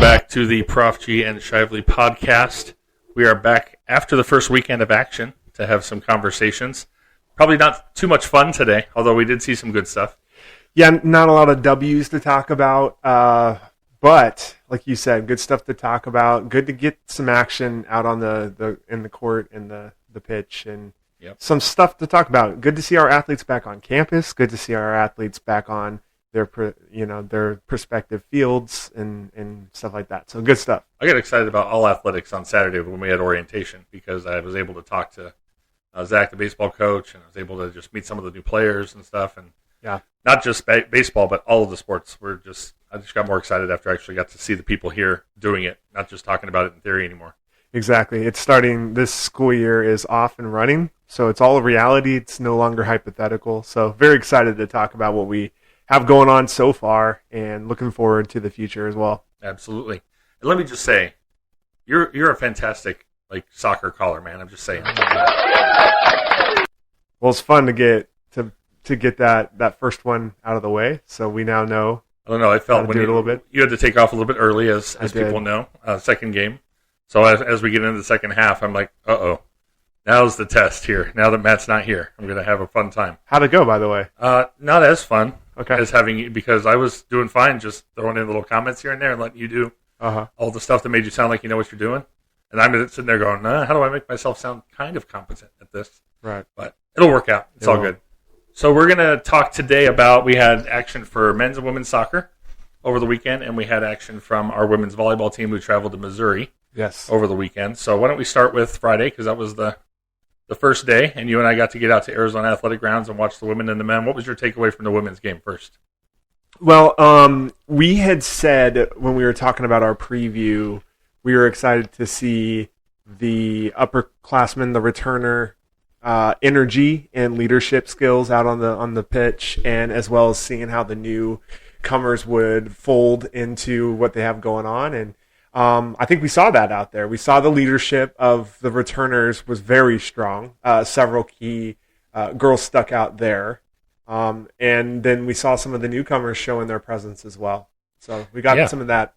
back to the Prof G and Shively podcast. We are back after the first weekend of action to have some conversations. Probably not too much fun today, although we did see some good stuff. Yeah, not a lot of W's to talk about, but like you said, good stuff to talk about. Good to get some action out on in the court and the pitch, and some stuff to talk about. Good to see our athletes back on campus. Good to see our athletes back on their prospective fields and stuff like that. So good stuff. I got excited about all athletics on Saturday when we had orientation because I was able to talk to Zach, the baseball coach, and I was able to just meet some of the new players and stuff. And not just baseball, but all of the sports. I just got more excited after I actually got to see the people here doing it, not just talking about it in theory anymore. Exactly. It's starting, this school year is off and running, so it's all a reality. It's no longer hypothetical. So very excited to talk about what we have going on so far and looking forward to the future as well. Absolutely. And let me just say, you're a fantastic soccer caller, man. I'm just saying. Well, it's fun to get that first one out of the way, so we now know. I don't know. I felt when you had to take off a little bit early, as people know, second game. So as we get into the second half, I'm like, uh-oh. Now's the test here. Now that Matt's not here, I'm going to have a fun time. How'd it go, by the way? Not as fun as having you, because I was doing fine, just throwing in little comments here and there and letting you do all the stuff that made you sound like you know what you're doing. And I'm sitting there going, how do I make myself sound kind of competent at this? Right. But it'll work out. It's all good. So we're going to talk today about, we had action for men's and women's soccer over the weekend, and we had action from our women's volleyball team who traveled to Missouri over the weekend. So why don't we start with Friday, because that was the first day, and you and I got to get out to Arizona Athletic Grounds and watch the women and the men. What was your takeaway from the women's game first? Well, we had said when we were talking about our preview, we were excited to see the upperclassmen, the returner, energy and leadership skills out on the pitch, and as well as seeing how the newcomers would fold into what they have going on. And I think we saw that out there. We saw the leadership of the returners was very strong. Several key girls stuck out there. And then we saw some of the newcomers showing their presence as well. So we got some of that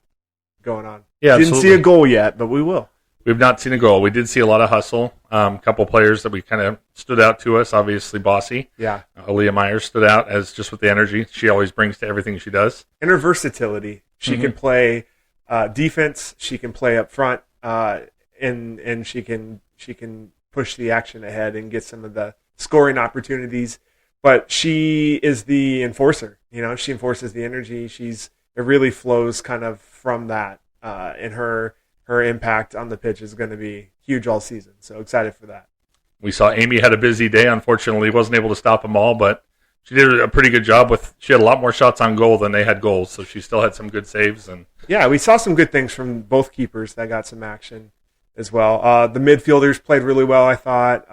going on. Yeah, didn't see a goal yet, but we will. We've not seen a goal. We did see a lot of hustle. A couple players that we kind of stood out to us. Obviously, Bossy. Yeah. Aaliyah Myers stood out as just with the energy she always brings to everything she does. And her versatility. She can play defense. She can play up front, and she can push the action ahead and get some of the scoring opportunities. But she is the enforcer. She enforces the energy. It really flows kind of from that, and her impact on the pitch is going to be huge all season. So excited for that. We saw Amy had a busy day. Unfortunately, wasn't able to stop them all, but she did a pretty good job she had a lot more shots on goal than they had goals, so she still had some good saves. And yeah, we saw some good things from both keepers that got some action as well. The midfielders played really well, I thought.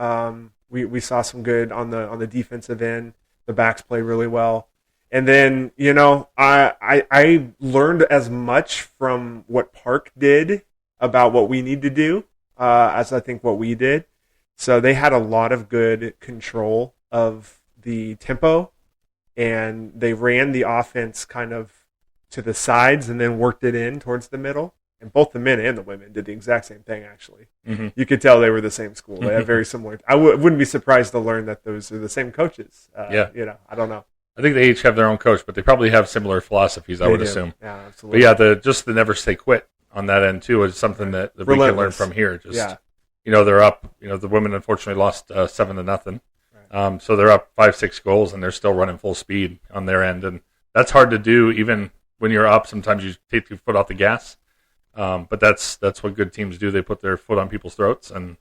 We saw some good on the defensive end. The backs played really well. And then, I learned as much from what Park did about what we need to do as I think what we did. So they had a lot of good control of the tempo, and they ran the offense kind of to the sides and then worked it in towards the middle. And both the men and the women did the exact same thing, actually. Mm-hmm. You could tell they were the same school. They had very similar. I wouldn't be surprised to learn that those are the same coaches. I don't know. I think they each have their own coach, but they probably have similar philosophies, I would assume. Yeah, absolutely. But yeah, the never say quit on that end, too, is something that we can learn from here. They're up. The women, unfortunately, lost 7-0. Right. So they're up 5-6 goals, and they're still running full speed on their end. And that's hard to do even when you're up. Sometimes you take your foot off the gas. But that's what good teams do. They put their foot on people's throats and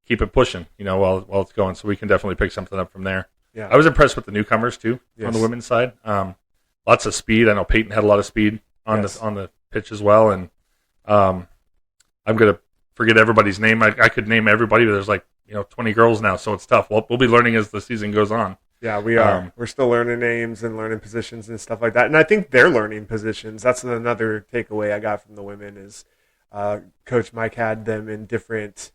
keep it pushing, while it's going. So we can definitely pick something up from there. Yeah. I was impressed with the newcomers too on the women's side. Lots of speed. I know Peyton had a lot of speed on the pitch as well. And I'm gonna forget everybody's name. I could name everybody, but there's 20 girls now, so it's tough. We'll be learning as the season goes on. Yeah, we are. We're still learning names and learning positions and stuff like that. And I think they're learning positions. That's another takeaway I got from the women is Coach Mike had them in different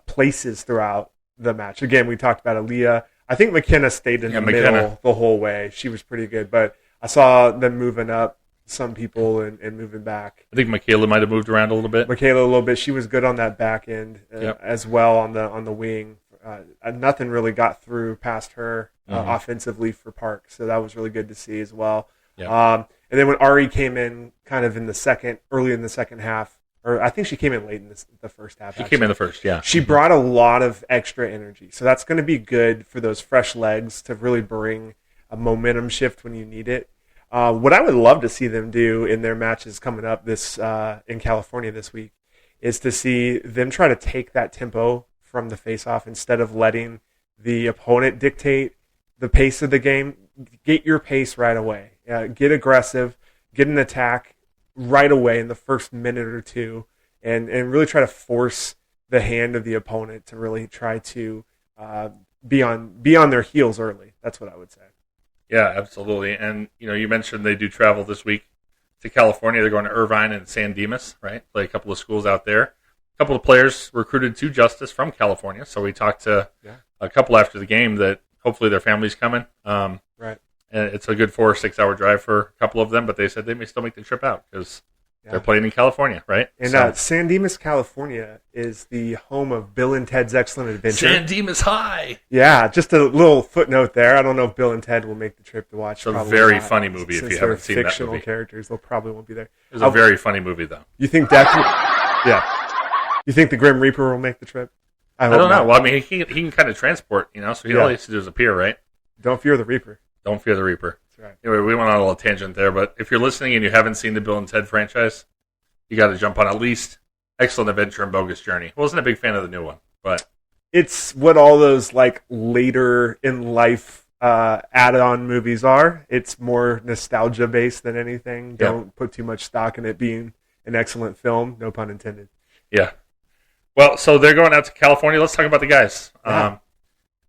places throughout the match. Again, we talked about Aaliyah. I think McKenna stayed in the middle the whole way. She was pretty good. But I saw them moving up some people and moving back. I think Michaela might have moved around a little bit. Michaela a little bit. She was good on that back end as well on the wing. Nothing really got through past her offensively for Park, so that was really good to see as well. And then when Ari came in kind of early in the second half, or I think she came in late in the first half. She came in the first, yeah. She brought a lot of extra energy. So that's going to be good for those fresh legs to really bring a momentum shift when you need it. What I would love to see them do in their matches coming up in California this week is to see them try to take that tempo from the face-off instead of letting the opponent dictate the pace of the game. Get your pace right away. Get aggressive. Get an attack right away in the first minute or two, and really try to force the hand of the opponent to really try to be on their heels early. That's what I would say. Yeah, absolutely. And you mentioned they do travel this week to California. They're going to Irvine and San Dimas, right? Play a couple of schools out there. A couple of players recruited to Justice from California. So we talked to a couple after the game that hopefully their family's coming. Right. And it's a good 4 or 6 hour drive for a couple of them, but they said they may still make the trip out because they're playing in California, right? And San Dimas, California is the home of Bill and Ted's Excellent Adventure. San Dimas High! Yeah, just a little footnote there. I don't know if Bill and Ted will make the trip to watch. It's a very funny movie if you haven't seen that movie. Fictional characters, they probably won't be there. It's a very funny movie, though. You think You think the Grim Reaper will make the trip? I don't know. Well, I mean, he can kind of transport, so all he has to do is appear, right? Don't fear the Reaper. Don't fear the Reaper. That's right. Anyway, we went on a little tangent there, but if you're listening and you haven't seen the Bill and Ted franchise, you got to jump on at least Excellent Adventure and Bogus Journey. Wasn't a big fan of the new one, but it's what all those later in life add-on movies are. It's more nostalgia based than anything. Don't put too much stock in it being an excellent film. No pun intended. Yeah. Well, so they're going out to California. Let's talk about the guys. Yeah.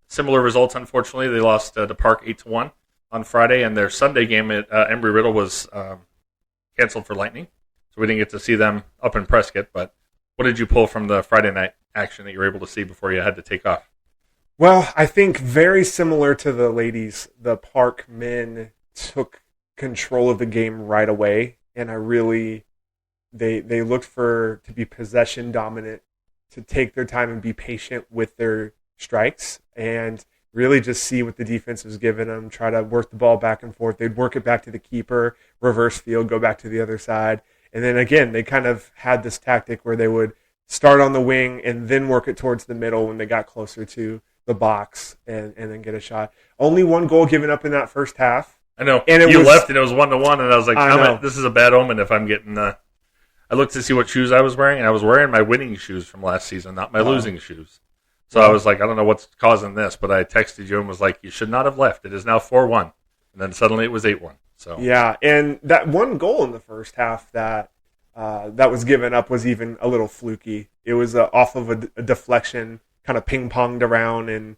Similar results, unfortunately. They lost to Park 8-1 on Friday, and their Sunday game at Embry-Riddle was canceled for lightning. So we didn't get to see them up in Prescott. But what did you pull from the Friday night action that you were able to see before you had to take off? Well, I think very similar to the ladies, the Park men took control of the game right away, and they looked to be possession dominant, to take their time and be patient with their strikes and really just see what the defense was giving them, try to work the ball back and forth. They'd work it back to the keeper, reverse field, go back to the other side. And then again, they kind of had this tactic where they would start on the wing and then work it towards the middle when they got closer to the box and then get a shot. Only one goal given up in that first half. I know. And you left and it was 1-1, and I was like, this is a bad omen if I'm getting I looked to see what shoes I was wearing, and I was wearing my winning shoes from last season, not my losing shoes. So I was like, I don't know what's causing this, but I texted you and was like, you should not have left. It is now 4-1. And then suddenly it was 8-1. So yeah, and that one goal in the first half that was given up was even a little fluky. It was off of a deflection, kind of ping-ponged around, and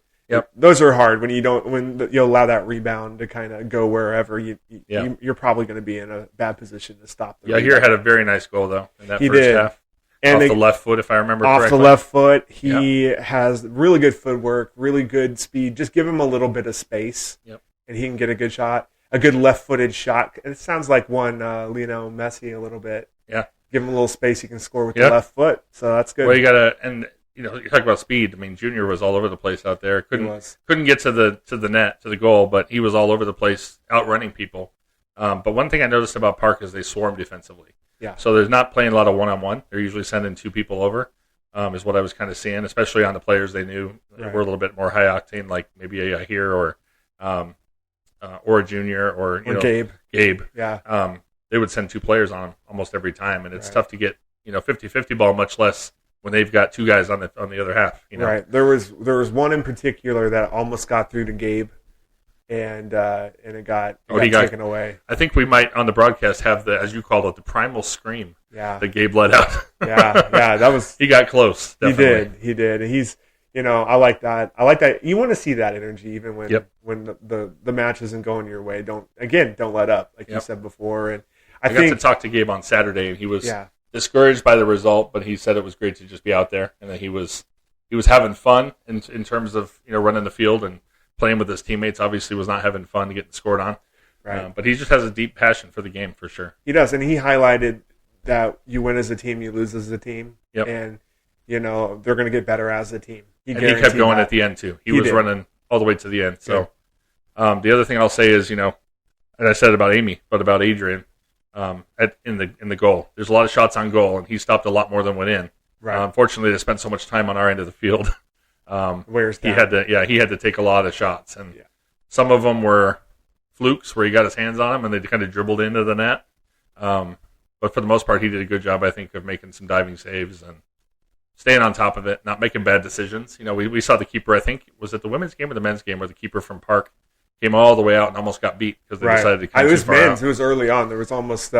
those are hard when you allow that rebound to kind of go wherever. You're probably going to be in a bad position to stop the rebound. He had a very nice goal, though, in that first half. And off the left foot, if I remember correctly. Off the left foot. He has really good footwork, really good speed. Just give him a little bit of space, and he can get a good shot, a good left-footed shot. It sounds like one Lionel Messi a little bit. Yeah. Give him a little space, he can score with the left foot. So that's good. Well, you got to, and you talk about speed. I mean, Junior was all over the place out there. Couldn't get to the net, to the goal, but he was all over the place, outrunning people. But one thing I noticed about Park is they swarm defensively. Yeah. So they're not playing a lot of one-on-one. They're usually sending 2 people over, is what I was kind of seeing, especially on the players they knew were a little bit more high-octane, like maybe a Yahir or a Junior or Gabe. Yeah. They would send 2 players on them almost every time, and it's tough to get 50-50 ball, much less when they've got 2 guys on the other half. Right. There was one in particular that almost got through to Gabe. And it got taken away. I think we might on the broadcast have the, as you called it, the primal scream. Yeah, that Gabe let out. yeah, that was. He got close. Definitely. He did. And he's, I like that. I like that. You want to see that energy even when the match isn't going your way. Don't let up, like you said before. And I got to talk to Gabe on Saturday, and he was discouraged by the result, but he said it was great to just be out there, and that he was having fun in terms of running the field and playing with his teammates. Obviously was not having fun getting scored on. Right. But he just has a deep passion for the game for sure. He does, and he highlighted that you win as a team, you lose as a team, Yep. and they're going to get better as a team. He kept going at the end too. He was running all the way to the end. So the other thing I'll say is, and I said about Amy, but about Adrian, in the goal. There's a lot of shots on goal, and he stopped a lot more than went in. Right. Unfortunately, they spent so much time on our end of the field. Where's he had to take a lot of shots, and some of them were flukes where he got his hands on them and they kind of dribbled into the net. But for the most part, he did a good job, I think, of making some diving saves and staying on top of it, not making bad decisions. We saw the keeper, I think, was it the women's game or the men's game, where the keeper from Park came all the way out and almost got beat because they decided to come It was too far men's. out. It was early on. There was almost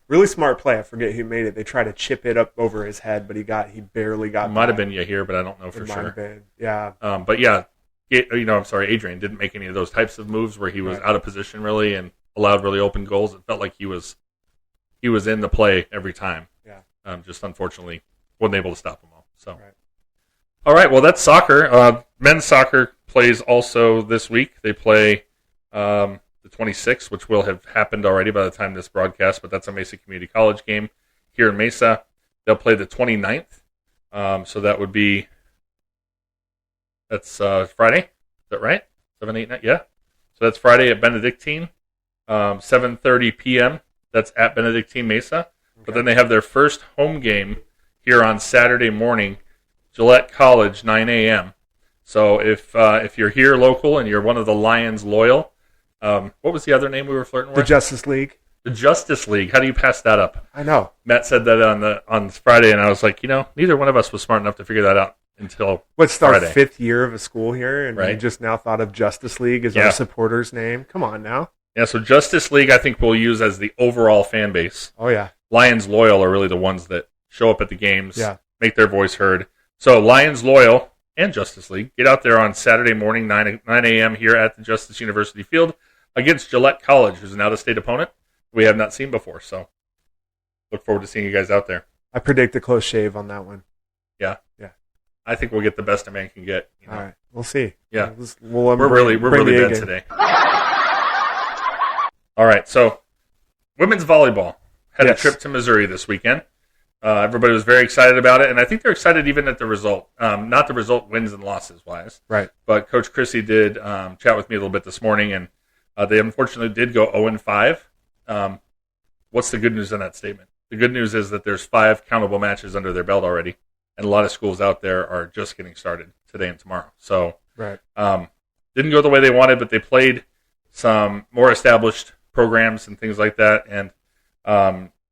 really smart play. I forget who made it. They tried to chip it up over his head, but he barely got. It might have been Yahir, but I don't know for sure. Might have been, yeah. But yeah, I'm sorry, Adrian didn't make any of those types of moves where he was out of position really and allowed really open goals. It felt like he was in the play every time. Yeah. Just unfortunately wasn't able to stop them all. So, All right, well that's soccer. Men's soccer plays also this week. They play the 26th, which will have happened already by the time this broadcast, but that's a Mesa Community College game here in Mesa. They'll play the 29th, so that would be Friday. Is that right? 7, 8, 9? Yeah. So that's Friday at Benedictine, 7:30 p.m. That's at Benedictine Mesa. Okay. But then they have their first home game here on Saturday morning, Gillette College, 9 a.m. So if you're here local and you're one of the Lions loyal, what was the other name we were flirting with? The Justice League. The Justice League. How do you pass that up? I know. Matt said that on Friday, and I was like, neither one of us was smart enough to figure that out until What's our Friday. 5th year of a school here, and we just now thought of Justice League as our supporters' name. Come on now. Yeah, so Justice League I think we'll use as the overall fan base. Oh, yeah. Lions Loyal are really the ones that show up at the games, make their voice heard. So Lions Loyal and Justice League, get out there on Saturday morning, 9 a.m. here at the Justice University Field against Gillette College, who's an out-of-state opponent we have not seen before. So look forward to seeing you guys out there. I predict a close shave on that one. Yeah. I think we'll get the best a man can get. All right. We'll see. Yeah. We're really bad today. All right. So women's volleyball had a trip to Missouri this weekend. Everybody was very excited about it, and I think they're excited even at the result. Not the result wins and losses wise. Right. But Coach Chrissy did chat with me a little bit this morning, and they unfortunately did go 0-5. What's the good news in that statement? The good news is that there's 5 countable matches under their belt already, and a lot of schools out there are just getting started today and tomorrow. So didn't go the way they wanted, but they played some more established programs and things like that, and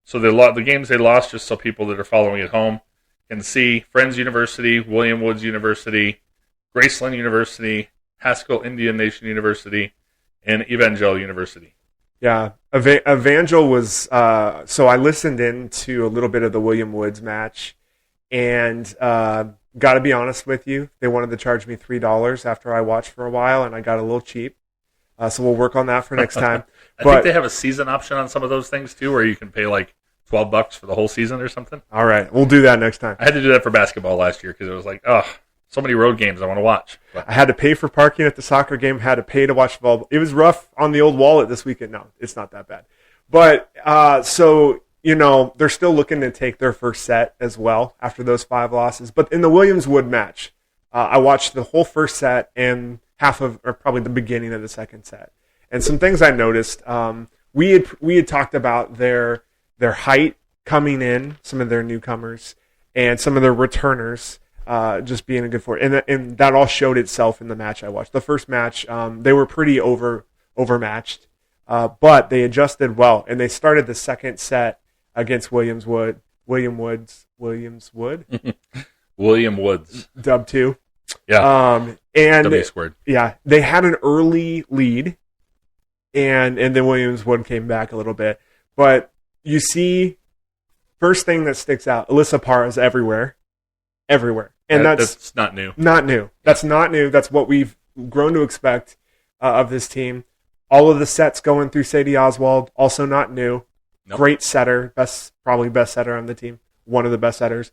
so the games they lost, just so people that are following at home can see: Friends University, William Woods University, Graceland University, Haskell Indian Nation University, and Evangel University. Yeah, Evangel was. So I listened in to a little bit of the William Woods match, and got to be honest with you, they wanted to charge me $3 after I watched for a while, and I got a little cheap. So we'll work on that for next time. I think they have a season option on some of those things too, where you can pay like $12 for the whole season or something. All right, we'll do that next time. I had to do that for basketball last year because it was like, so many road games I want to watch. But I had to pay for parking at the soccer game, had to pay to watch volleyball. It was rough on the old wallet this weekend. No, it's not that bad. But so, they're still looking to take their first set as well after those 5 losses. But in the Williams Wood match, I watched the whole first set and probably the beginning of the second set. And some things I noticed, we had talked about their height coming in, some of their newcomers, and some of their returners just being a good for it. And that all showed itself in the match I watched. The first match, they were pretty overmatched, but they adjusted well, and they started the second set against William Woods. Dub 2. Yeah. And W squared. Yeah, they had an early lead, and then Williams Wood came back a little bit. But you see, first thing that sticks out, Alyssa Parr is everywhere. And that's not new. Not new. That's not new. That's what we've grown to expect of this team. All of the sets going through Sadie Oswald, also not new. Nope. Great setter, probably best setter on the team. One of the best setters.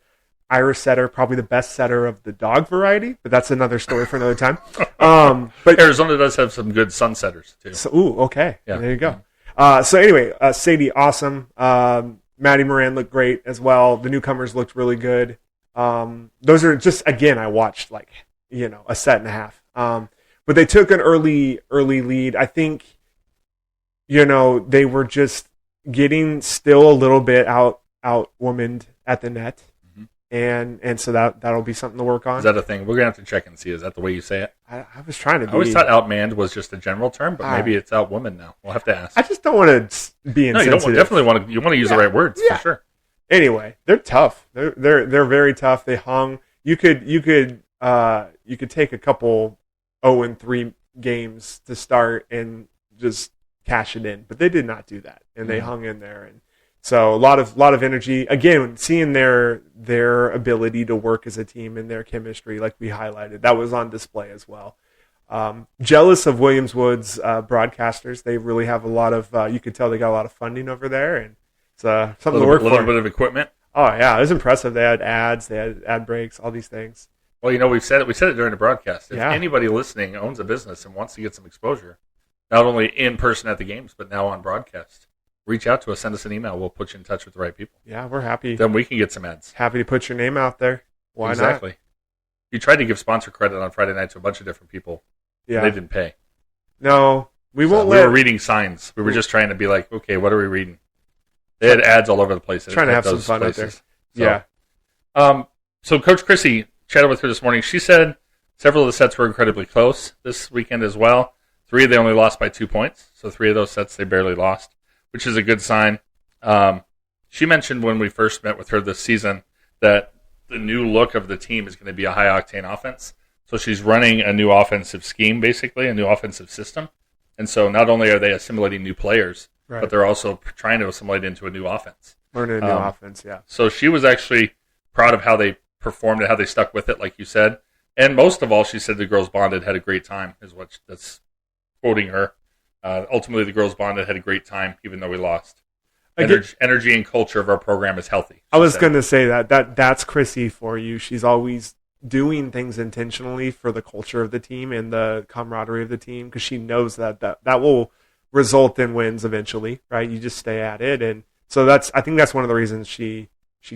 Irish setter, probably the best setter of the dog variety, but that's another story for another time. But Arizona does have some good sun setters too. So, okay. Yeah. There you go. So anyway, Sadie, awesome. Maddie Moran looked great as well. The newcomers looked really good. Those are just, again, I watched a set and a half. But they took an early lead. I think, they were just getting still a little bit out-womaned at the net. And so that'll be something to work on. Is that a thing? We're going to have to check and see. Is that the way you say it? I was trying to be. I always thought outmanned was just a general term, but maybe it's outwoman now. We'll have to ask. I just don't want to be insensitive. No, you definitely want to use the right words, for sure. Anyway, they're tough. They're very tough. They hung. You could take a couple 0-3 games to start and just cash it in, but they did not do that, and they hung in there. And so a lot of energy. Again, seeing their ability to work as a team and their chemistry, like we highlighted, that was on display as well. Jealous of Williams Wood's broadcasters. They really have a lot of. You could tell they got a lot of funding over there, and it's something to work for. A little bit of equipment. Oh yeah, it was impressive. They had ads, they had ad breaks, all these things. Well, we said it during the broadcast. If anybody listening owns a business and wants to get some exposure, not only in person at the games, but now on broadcast, reach out to us, send us an email. We'll put you in touch with the right people. Yeah, we're happy. Then we can get some ads. Happy to put your name out there. Why not? Exactly. You tried to give sponsor credit on Friday night to a bunch of different people. Yeah. They didn't pay. No, we won't We were reading signs. We were just trying to be like, okay, what are we reading? They had ads all over the place. Trying to have some fun out there. So, yeah. So Coach Chrissy chatted with her this morning. She said several of the sets were incredibly close this weekend as well. 3 they only lost by 2 points. So 3 of those sets they barely lost, which is a good sign. She mentioned when we first met with her this season that the new look of the team is going to be a high-octane offense. So she's running a new offensive scheme, basically, a new offensive system. And so not only are they assimilating new players, but they're also trying to assimilate into a new offense. Learn a new offense, yeah. So she was actually proud of how they performed and how they stuck with it, like you said. And most of all, she said the girls bonded, had a great time, is what that's quoting her. Ultimately, the girls bonded, had a great time, even though we lost. Energy and culture of our program is healthy. I was going to say that's Chrissy for you. She's always doing things intentionally for the culture of the team and the camaraderie of the team, because she knows that will result in wins eventually, right? You just stay at it. And so I think that's one of the reasons she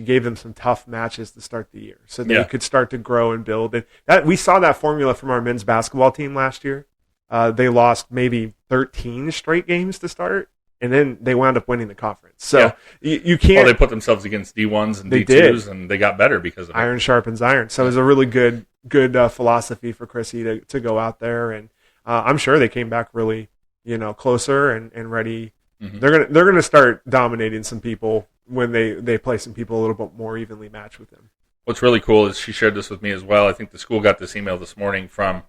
gave them some tough matches to start the year, so they could start to grow and build. And that we saw that formula from our men's basketball team last year. They lost maybe 13 straight games to start, and then they wound up winning the conference. So you can't. Well, they put themselves against D1s and D2s, and they got better because of it. Iron sharpens iron. So it was a really good philosophy for Chrissy to go out there, and I'm sure they came back really closer and ready. Mm-hmm. They're gonna start dominating some people when they play some people a little bit more evenly matched with them. What's really cool is she shared this with me as well. I think the school got this email this morning from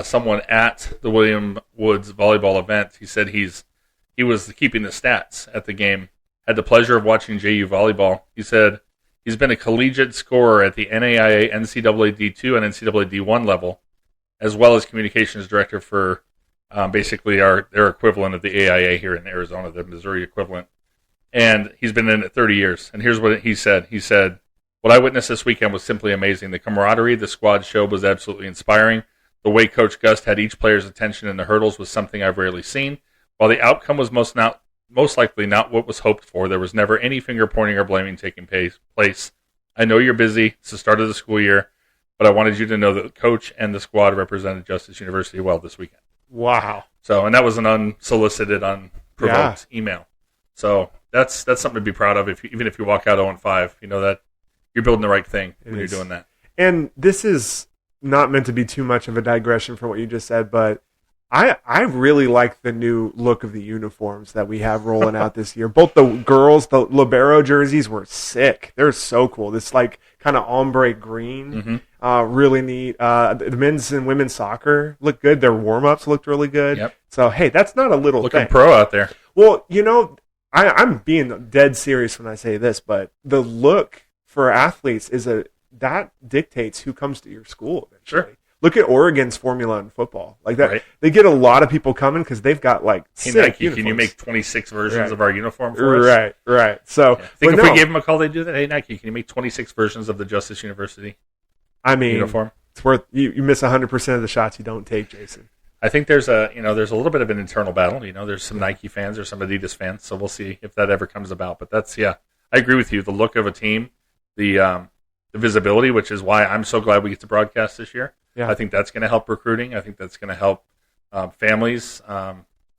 someone at the William Woods volleyball event. He said he was keeping the stats at the game. Had the pleasure of watching JU volleyball. He said he's been a collegiate scorer at the NAIA, NCAA D2, and NCAA D1 level, as well as communications director for basically their equivalent of the AIA here in Arizona, the Missouri equivalent. And he's been in it 30 years. And here's what he said. He said, "What I witnessed this weekend was simply amazing. The camaraderie the squad showed was absolutely inspiring. The way Coach Gust had each player's attention in the hurdles was something I've rarely seen. While the outcome was most likely not what was hoped for, there was never any finger pointing or blaming taking place. I know you're busy. It's the start of the school year, but I wanted you to know that the coach and the squad represented Justice University well this weekend." Wow. So, and that was an unsolicited, unprovoked email. So that's something to be proud of. Even if you walk out 0-5, you know that you're building the right thing when you're doing that. And this is not meant to be too much of a digression from what you just said, but I really like the new look of the uniforms that we have rolling out this year. Both the girls, the libero jerseys were sick. They're so cool. This like kind of ombre green, really neat. The men's and women's soccer look good. Their warm-ups looked really good. Yep. So, hey, that's not a little Looking pro out there. Well, I'm being dead serious when I say this, but the look for athletes that dictates who comes to your school eventually. Sure. Look at Oregon's formula in football. Like that, right. They get a lot of people coming because they've got like sick Nike, uniforms. Can you make 26 versions of our uniform for us? Right. So, think if we gave them a call, they'd do that. Hey, Nike, can you make 26 versions of the Justice University uniform? It's worth you miss 100% of the shots you don't take, Jason. I think there's a little bit of an internal battle. There's some Nike fans or some Adidas fans, so we'll see if that ever comes about. But I agree with you. The look of a team, the visibility, which is why I'm so glad we get to broadcast this year. Yeah. I think that's going to help recruiting. I think that's going to help families.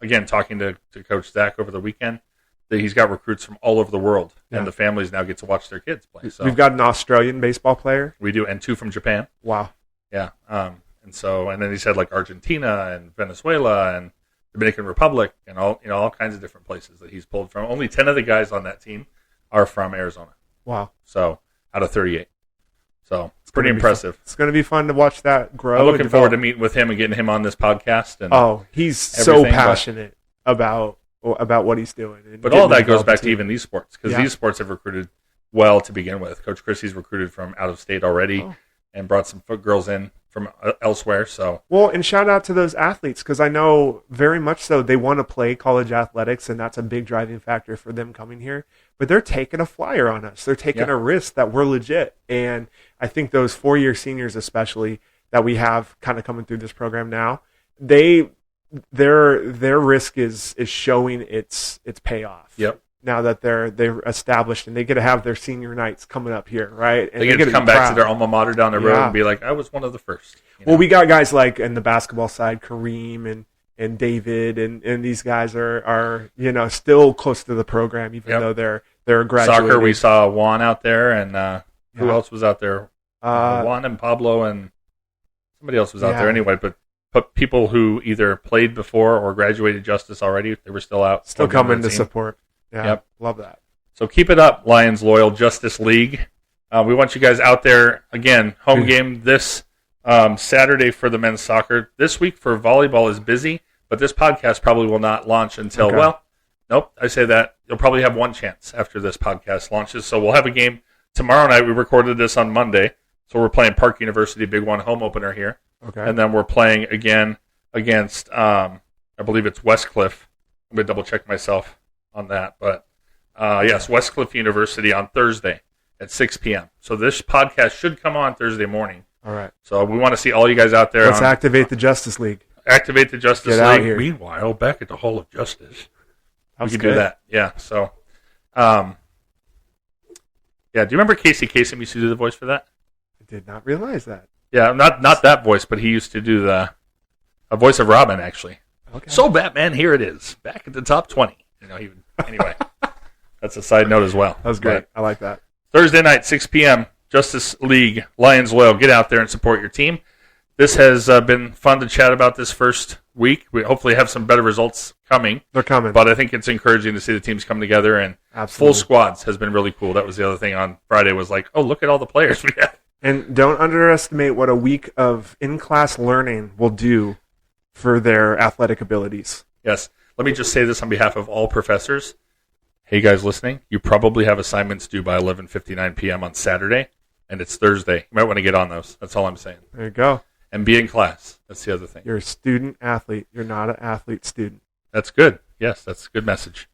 Again, talking to Coach Zach over the weekend, that he's got recruits from all over the world, and the families now get to watch their kids play. So we've got an Australian baseball player. We do, and 2 from Japan. Wow. Yeah. And then he said like Argentina and Venezuela and Dominican Republic and all kinds of different places that he's pulled from. Only 10 of the guys on that team are from Arizona. Wow. So out of 38. So it's pretty impressive. It's going to be fun to watch that grow. I'm looking forward to meeting with him and getting him on this podcast. And he's so passionate about what he's doing. But all that goes back to even these sports, because these sports have recruited well to begin with. Coach Chrissy's recruited from out of state already and brought some girls in from elsewhere. And shout out to those athletes, because I know very much so they want to play college athletics, and that's a big driving factor for them coming here. But they're taking a flyer on us. They're taking a risk that we're legit. And I think those 4-year seniors, especially that we have kind of coming through this program now, their risk is showing its payoff. Yep. Now that they're established and they get to have their senior nights coming up here, right? And they get to come back to their alma mater down the road and be like, I was one of the first. Well, we got guys like in the basketball side, Kareem and David, and these guys are still close to the program, even though they're graduating. Soccer, we saw Juan out there, and who else was out there? Juan and Pablo, and somebody else was out there anyway. But people who either played before or graduated Justice already, they were still out. Still coming to support. Yeah, love that. So keep it up, Lions Loyal Justice League. We want you guys out there. Again, home game this Saturday for the men's soccer. This week for volleyball is busy, but this podcast probably will not launch until, I say that. You'll probably have one chance after this podcast launches. So we'll have a game tomorrow night. We recorded this on Monday. So we're playing Park University, Big One home opener here. Okay. And then we're playing again against, I believe it's Westcliff. I'm going to double check myself on that. But, yes, Westcliff University on Thursday at 6 p.m. So this podcast should come on Thursday morning. All right. So we want to see all you guys out there. Let's activate the Justice League. Activate the Justice Get League. Out here. Meanwhile, back at the Hall of Justice. We can do that. Yeah. So, do you remember Casey Kasem used to do the voice for that? I did not realize that. Yeah, not that voice, but he used to do a voice of Robin, actually. Okay. So, Batman, here it is. Back at the top 20. Anyway, that's a side note as well. That was great. I like that. Thursday night, 6 p.m., Justice League, Lions Loyal. Get out there and support your team. This has been fun to chat about this first week. We hopefully have some better results coming. They're coming. But I think it's encouraging to see the teams come together, and full squads has been really cool. That was the other thing on Friday was like, oh, look at all the players we have. And don't underestimate what a week of in-class learning will do for their athletic abilities. Yes. Let me just say this on behalf of all professors. Hey, guys listening, you probably have assignments due by 11:59 p.m. on Saturday, and it's Thursday. You might want to get on those. That's all I'm saying. There you go. And be in class. That's the other thing. You're a student-athlete. You're not an athlete-student. That's good. Yes, that's a good message.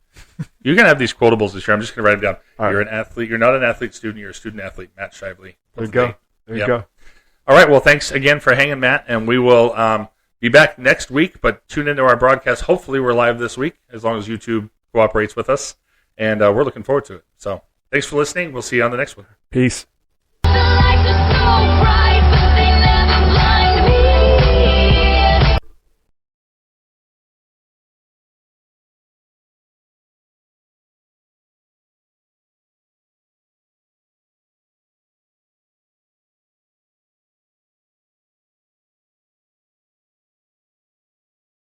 You're going to have these quotables this year. I'm just going to write them down. All you're an athlete. You're not an athlete-student. You're a student-athlete. Matt Shively. There you go. There you go. All right. Well, thanks again for hanging, Matt, and we will be back next week, but tune into our broadcast. Hopefully we're live this week, as long as YouTube cooperates with us, and we're looking forward to it. So thanks for listening. We'll see you on the next one. Peace. The light is so bright.